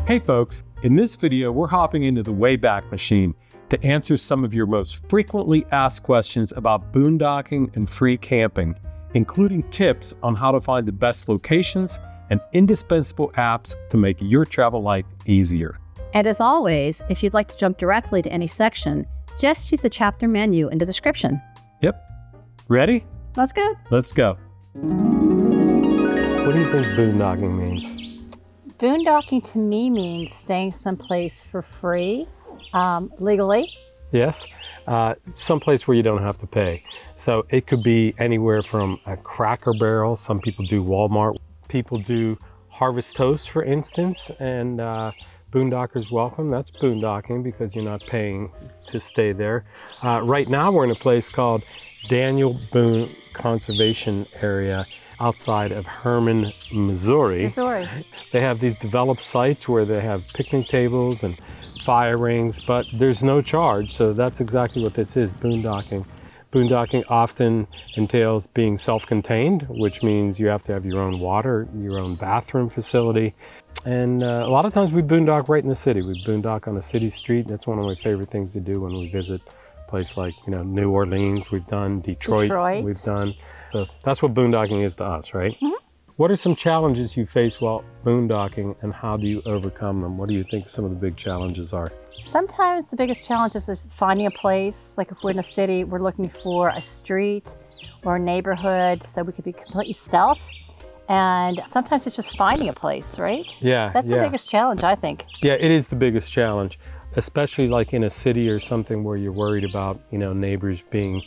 Hey folks, in this video, we're hopping into the Wayback Machine to answer some of your most frequently asked questions about boondocking and free camping, including tips on how to find the best locations and indispensable apps to make your travel life easier. And as always, if you'd like to jump directly to any section, just use the chapter menu in the description. Yep. Ready? Let's go. Let's go. What do you think boondocking means? Boondocking to me means staying someplace for free, legally. Yes, someplace where you don't have to pay. So it could be anywhere from a Cracker Barrel. Some people do Walmart. People do Hoststo, for instance, and boondockers welcome. That's boondocking because you're not paying to stay there. Right now we're in a place called Daniel Boone Conservation Area outside of Herman, Missouri. They have these developed sites where they have picnic tables and fire rings, but there's no charge, so that's exactly what this is, boondocking. Boondocking often entails being self-contained, which means you have to have your own water, your own bathroom facility, and a lot of times we boondock right in the city. We boondock on a city street. That's one of my favorite things to do when we visit a place like, New Orleans, we've done, Detroit. We've done. So that's what boondocking is to us, right? Mm-hmm. What are some challenges you face while boondocking and how do you overcome them? What do you think some of the big challenges are? Sometimes the biggest challenges is finding a place. Like if we're in a city, we're looking for a street or a neighborhood so we could be completely stealth. And sometimes it's just finding a place, right? Yeah. That's the biggest challenge, I think. Yeah, it is the biggest challenge, especially like in a city or something where you're worried about, neighbors being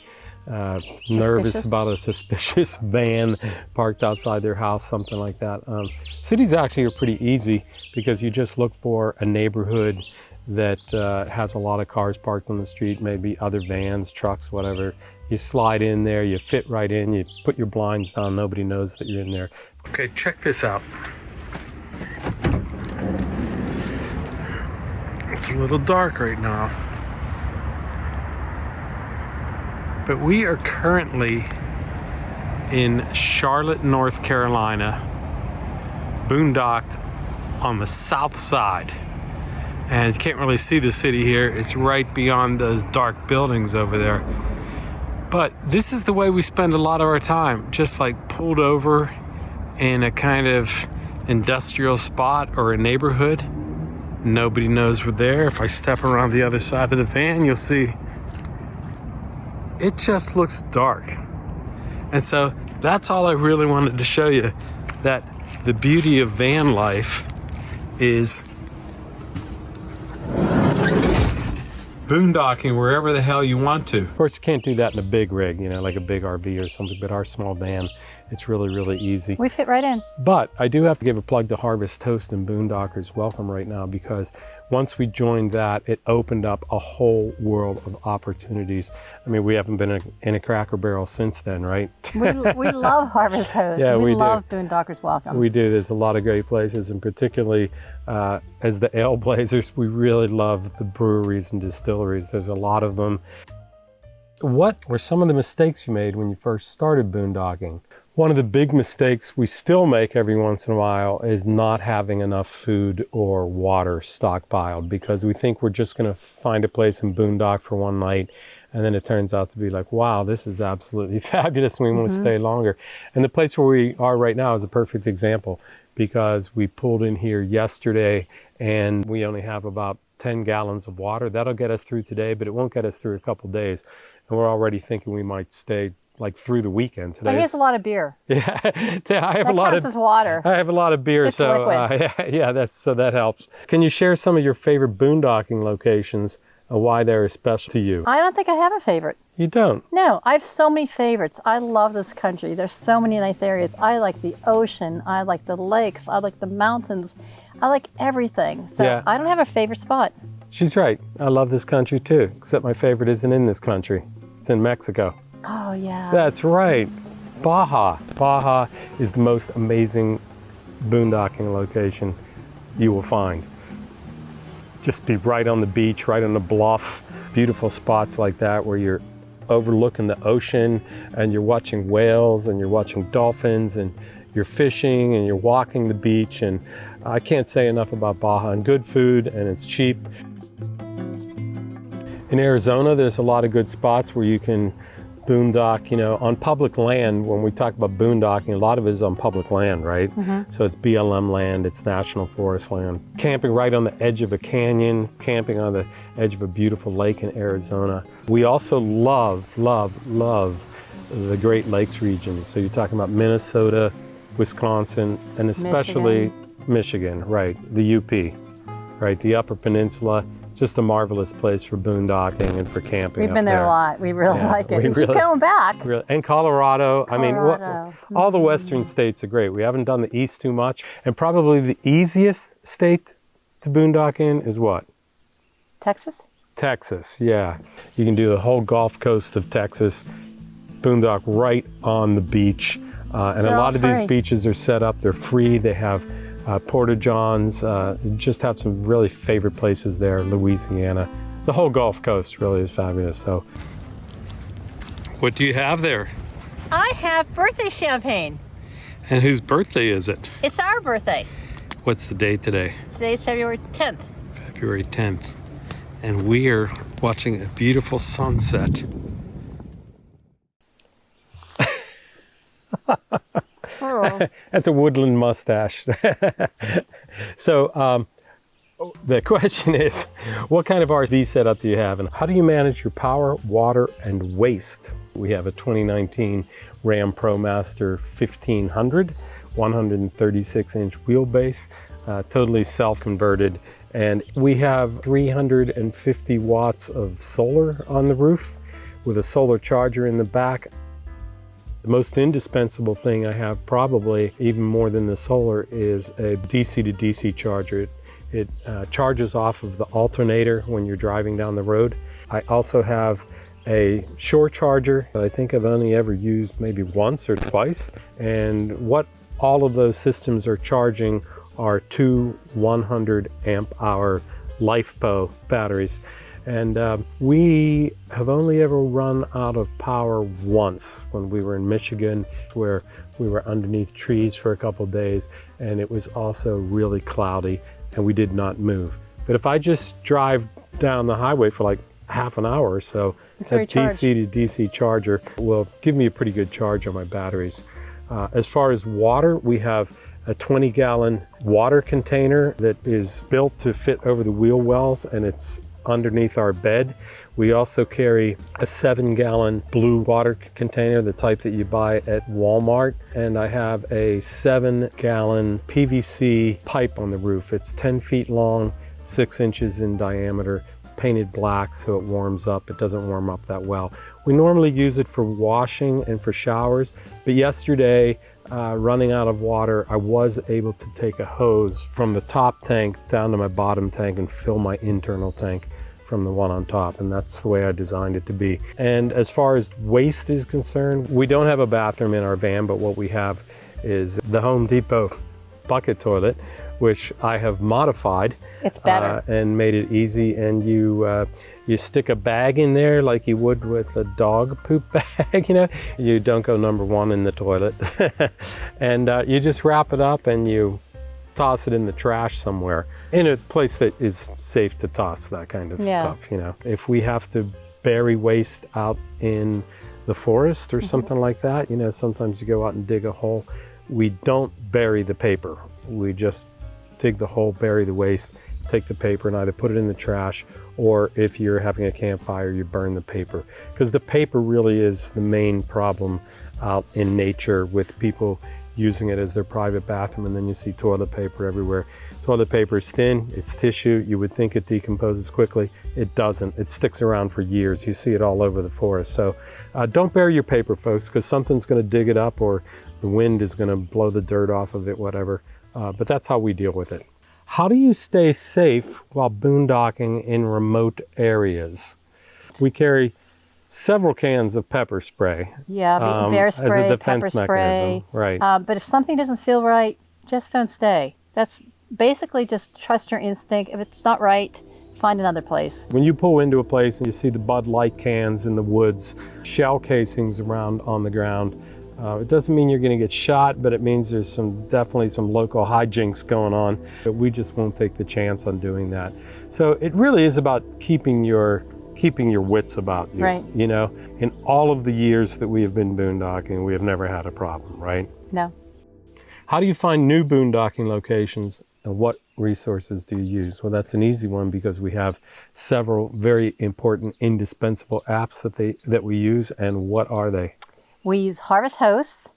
nervous about a suspicious van parked outside their house, something like that. Cities actually are pretty easy because you just look for a neighborhood that has a lot of cars parked on the street, maybe other vans, trucks, whatever. You slide in there, you fit right in, you put your blinds down, nobody knows that you're in there. Okay, check this out. It's a little dark right now, but we are currently in Charlotte, North Carolina, boondocked on the south side. And you can't really see the city here. It's right beyond those dark buildings over there. But this is the way we spend a lot of our time, just like pulled over in a kind of industrial spot or a neighborhood. Nobody knows we're there. If I step around the other side of the van, you'll see it just looks dark. And so that's all I really wanted to show you, that the beauty of van life is boondocking wherever the hell you want to. Of course, you can't do that in a big rig, like a big RV or something, but our small van, it's really, really easy. We fit right in. But I do have to give a plug to Hoststo and Boondockers Welcome right now, because once we joined that, it opened up a whole world of opportunities. I mean, we haven't been in a Cracker Barrel since then, right? We love Hoststo. Yeah, we love Boondockers Welcome. We do. There's a lot of great places, and particularly as the ale blazers, we really love the breweries and distilleries. There's a lot of them. What were some of the mistakes you made when you first started boondocking? One of the big mistakes we still make every once in a while is not having enough food or water stockpiled, because we think we're just going to find a place and boondock for one night, and then it turns out to be like, wow, this is absolutely fabulous and we want to stay longer. And the place where we are right now is a perfect example, because we pulled in here yesterday and we only have about 10 gallons of water. That'll get us through today, but it won't get us through a couple days. And we're already thinking we might stay like through the weekend today. But he has a lot of beer. Yeah, I have a lot of water. I have a lot of beer, it's so liquid. So that helps. Can you share some of your favorite boondocking locations and why they're special to you? I don't think I have a favorite. You don't? No, I have so many favorites. I love this country. There's so many nice areas. I like the ocean. I like the lakes. I like the mountains. I like everything. So yeah. I don't have a favorite spot. She's right. I love this country too, except my favorite isn't in this country. It's in Mexico. Oh, yeah. That's right. Baja. Baja is the most amazing boondocking location you will find. Just be right on the beach, right on the bluff. Beautiful spots like that where you're overlooking the ocean and you're watching whales and you're watching dolphins and you're fishing and you're walking the beach, and I can't say enough about Baja, and good food, and it's cheap. In Arizona, there's a lot of good spots where you can boondock, on public land. When we talk about boondocking, a lot of it is on public land, right? So it's BLM land, it's national forest land. Camping right on the edge of a canyon, camping on the edge of a beautiful lake in Arizona. We also love the Great Lakes region. So you're talking about Minnesota, Wisconsin, and especially Michigan, right? The UP, right? The Upper Peninsula. Just a marvelous place for boondocking and for camping. We've been there a lot. We really like it. We keep going back. And Colorado. I mean, all the western states are great. We haven't done the east too much. And probably the easiest state to boondock in is what? Texas? Texas, yeah. You can do the whole Gulf Coast of Texas, boondock right on the beach. And a lot of these beaches are set up. They're free. They have Porta-Johns, just have some really favorite places there. Louisiana, the whole Gulf Coast really is fabulous. So, what do you have there? I have birthday champagne. And whose birthday is it? It's our birthday. What's the date today? Today's February 10th. February 10th. And we are watching a beautiful sunset. That's a woodland mustache. So the question is, what kind of RV setup do you have, and how do you manage your power, water, and waste? We have a 2019 Ram Promaster 1500, 136-inch wheelbase, totally self-converted, and we have 350 watts of solar on the roof with a solar charger in the back. The most indispensable thing I have, probably even more than the solar, is a DC to DC charger. It charges off of the alternator when you're driving down the road. I also have a shore charger that I think I've only ever used maybe once or twice. And what all of those systems are charging are two 100 amp hour LifePo batteries. And we have only ever run out of power once when we were in Michigan, where we were underneath trees for a couple of days, and it was also really cloudy, and we did not move. But if I just drive down the highway for like half an hour or so, a DC to DC charger will give me a pretty good charge on my batteries. As far as water, we have a 20-gallon water container that is built to fit over the wheel wells, and it's underneath our bed. We also carry a 7-gallon blue water container, the type that you buy at Walmart. And I have a 7-gallon PVC pipe on the roof. It's 10 feet long, 6 inches in diameter, painted black so it warms up. It doesn't warm up that well. We normally use it for washing and for showers, but yesterday, running out of water, I was able to take a hose from the top tank down to my bottom tank and fill my internal tank from the one on top, and that's the way I designed it to be. And as far as waste is concerned, we don't have a bathroom in our van, but what we have is the Home Depot bucket toilet, which I have modified. It's better. And made it easy, and you stick a bag in there like you would with a dog poop bag, You don't go number one in the toilet. And you just wrap it up and you toss it in the trash somewhere, in a place that is safe to toss that kind of stuff, If we have to bury waste out in the forest or something like that, sometimes you go out and dig a hole. We don't bury the paper. We just dig the hole, bury the waste, take the paper and either put it in the trash, or if you're having a campfire, you burn the paper. Because the paper really is the main problem out in nature, with people using it as their private bathroom, and then you see toilet paper everywhere. Toilet paper is thin, it's tissue. You would think it decomposes quickly. It doesn't. It sticks around for years. You see it all over the forest. So don't bury your paper, folks, because something's going to dig it up, or the wind is going to blow the dirt off of it, whatever. But that's how we deal with it. How do you stay safe while boondocking in remote areas? We carry several cans of pepper spray. Yeah, bear spray, as a defense pepper mechanism. spray. Right. But if something doesn't feel right, just don't stay. That's basically just trust your instinct. If it's not right, find another place. When you pull into a place and you see the Bud Light cans in the woods, shell casings around on the ground, It doesn't mean you're going to get shot, but it means there's definitely some local hijinks going on. But we just won't take the chance on doing that. So it really is about keeping your wits about you. Right. You know, in all of the years that we have been boondocking, we have never had a problem, right? No. How do you find new boondocking locations, and what resources do you use? Well, that's an easy one because we have several very important, indispensable apps that we use. And what are they? We use Harvest Hosts,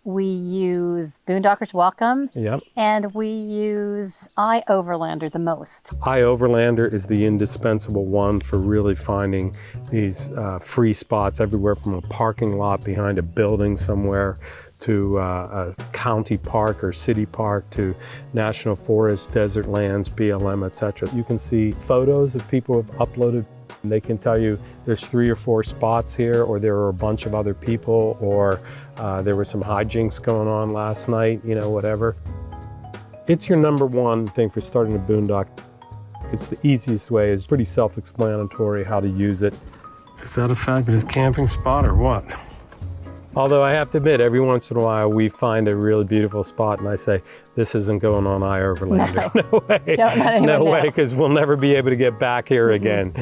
we use Boondockers Welcome, Yep. and we use iOverlander the most. iOverlander is the indispensable one for really finding these free spots everywhere from a parking lot behind a building somewhere to a county park or city park to national forest, desert lands, BLM, etc. You can see photos that people have uploaded. They can tell you there's 3 or 4 spots here, or there are a bunch of other people, or there were some hijinks going on last night, you know, whatever. It's your number one thing for starting a boondock. It's the easiest way. It's pretty self-explanatory how to use it. Is that a fabulous camping spot or what? Although I have to admit, every once in a while we find a really beautiful spot and I say, this isn't going on iOverlander. No way. Don't let anyone No know. way, because we'll never be able to get back here again.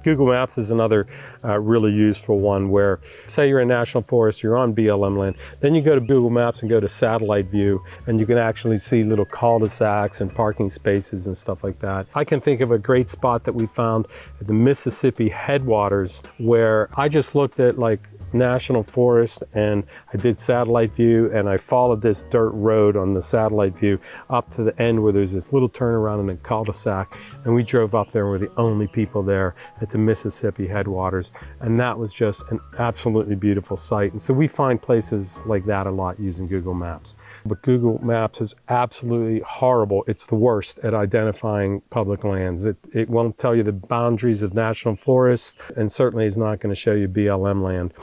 Google Maps is another really useful one where, say you're in National Forest, you're on BLM land, then you go to Google Maps and go to satellite view, and you can actually see little cul-de-sacs and parking spaces and stuff like that. I can think of a great spot that we found at the Mississippi headwaters where I just looked at like National Forest and I did satellite view and I followed this dirt road on the satellite view up to the end where there's this little turnaround and a cul-de-sac, and we drove up there and we're the only people there at the Mississippi headwaters, and that was just an absolutely beautiful site. And so we find places like that a lot using Google Maps. But Google Maps is absolutely horrible. It's the worst at identifying public lands. It won't tell you the boundaries of national forests, and certainly is not going to show you BLM land.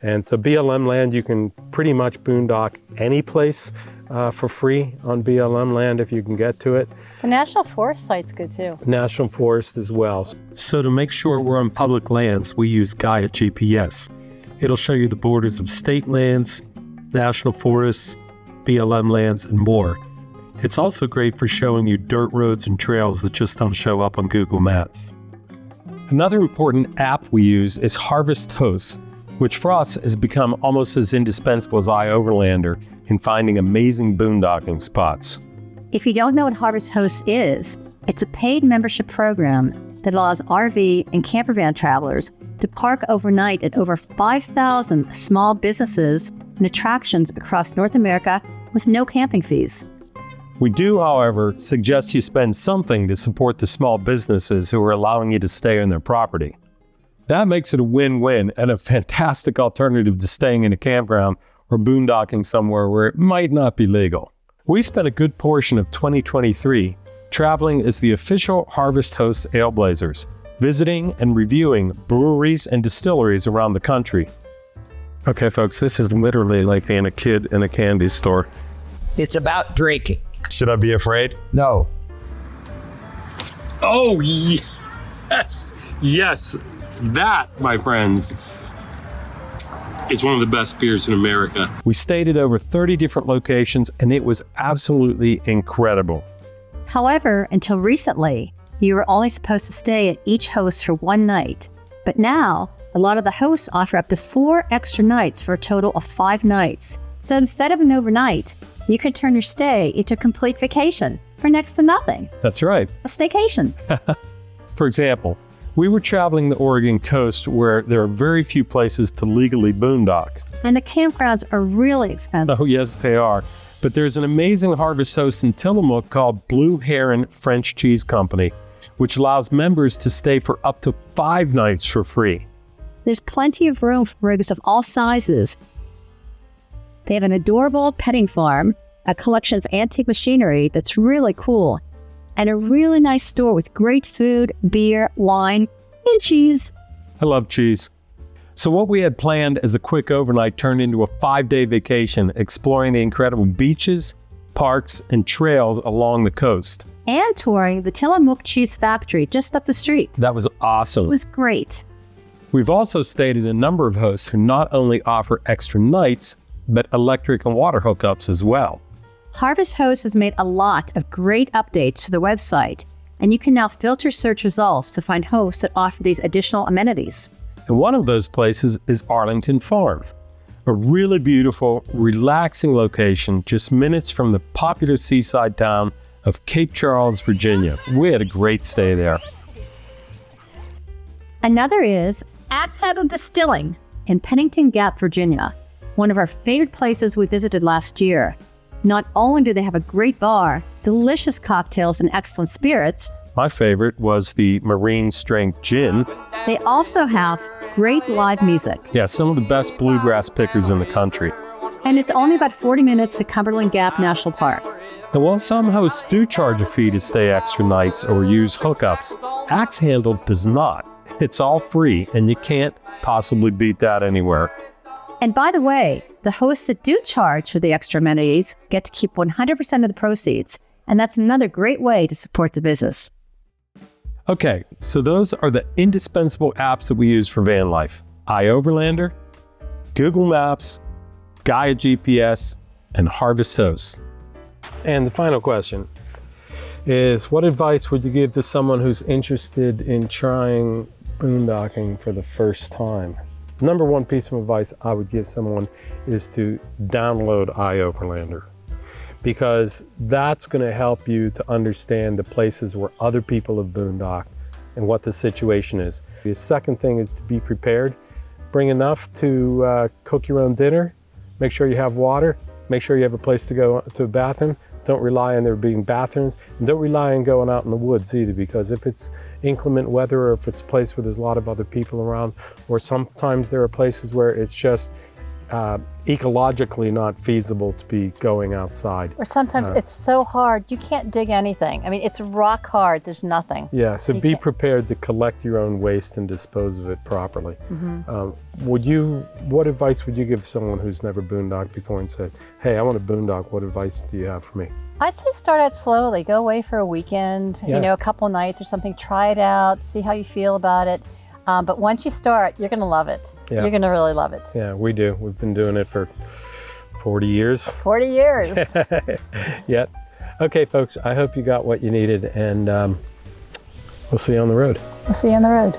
And so BLM land, you can pretty much boondock any place for free on BLM land if you can get to it. The National Forest site's good too. National Forest as well. So to make sure we're on public lands, we use Gaia GPS. It'll show you the borders of state lands, national forests, BLM lands, and more. It's also great for showing you dirt roads and trails that just don't show up on Google Maps. Another important app we use is Harvest Hosts, which for us has become almost as indispensable as iOverlander in finding amazing boondocking spots. If you don't know what Harvest Hosts is, it's a paid membership program that allows RV and camper van travelers to park overnight at over 5,000 small businesses and attractions across North America with no camping fees. We do, however, suggest you spend something to support the small businesses who are allowing you to stay on their property. That makes it a win-win and a fantastic alternative to staying in a campground or boondocking somewhere where it might not be legal. We spent a good portion of 2023 traveling as the official Harvest Hosts Aleblazers, visiting and reviewing breweries and distilleries around the country. Okay, folks, this is literally like being a kid in a candy store. It's about drinking. Should I be afraid? No. Oh, yes! Yes! That, my friends, is one of the best beers in America. We stayed at over 30 different locations, and it was absolutely incredible. However, until recently, you were only supposed to stay at each host for 1 night. But now, a lot of the hosts offer up to 4 extra nights for a total of 5 nights. So instead of an overnight, you could turn your stay into a complete vacation for next to nothing. That's right. A staycation. For example, we were traveling the Oregon coast where there are very few places to legally boondock. And the campgrounds are really expensive. Oh, yes, they are. But there's an amazing Harvest Host in Tillamook called Blue Heron French Cheese Company, which allows members to stay for up to 5 nights for free. There's plenty of room for rigs of all sizes. They have an adorable petting farm, a collection of antique machinery that's really cool, and a really nice store with great food, beer, wine, and cheese. I love cheese. So what we had planned as a quick overnight turned into a 5-day vacation exploring the incredible beaches, parks, and trails along the coast. And touring the Tillamook Cheese Factory just up the street. That was awesome. It was great. We've also stayed at a number of hosts who not only offer extra nights, but electric and water hookups as well. Hoststo has made a lot of great updates to the website, and you can now filter search results to find hosts that offer these additional amenities. And one of those places is Arlington Farm, a really beautiful, relaxing location just minutes from the popular seaside town of Cape Charles, Virginia. We had a great stay there. Another is Axe Handle Distilling in Pennington Gap, Virginia, one of our favorite places we visited last year. Not only do they have a great bar, delicious cocktails, and excellent spirits, My favorite was the Marine Strength Gin. they also have great live music. Yeah, some of the best bluegrass pickers in the country. And it's only about 40 minutes to Cumberland Gap National Park. And while some hosts do charge a fee to stay extra nights or use hookups, Axe Handle does not. It's all free, and you can't possibly beat that anywhere. And by the way, the hosts that do charge for the extra amenities get to keep 100% of the proceeds, and that's another great way to support the business. Okay, so those are the indispensable apps that we use for van life. iOverlander, Google Maps, Gaia GPS, and Hoststo. And the final question is, what advice would you give to someone who's interested in trying boondocking for the first time? Number one piece of advice I would give someone is to download iOverlander, because that's going to help you to understand the places where other people have boondocked and what the situation is. The second thing is to be prepared. Bring enough to cook your own dinner. Make sure you have water. Make sure you have a place to go to a bathroom. Don't rely on there being bathrooms. And don't rely on going out in the woods either, because if it's inclement weather or if it's a place where there's a lot of other people around, or sometimes there are places where it's just ecologically not feasible to be going outside. Or sometimes it's so hard, you can't dig anything. I mean, it's rock hard, there's nothing. Yeah, so be prepared to collect your own waste and dispose of it properly. What advice would you give someone who's never boondocked before and said, hey, I want to boondock, what advice do you have for me? I'd say start out slowly. Go away for a weekend, a couple nights or something. Try it out, see how you feel about it. But once you start, you're going to love it. Yeah. You're going to really love it. Yeah, we do. We've been doing it for 40 years. 40 years. Yeah. Okay, folks, I hope you got what you needed, and we'll see you on the road. We'll see you on the road.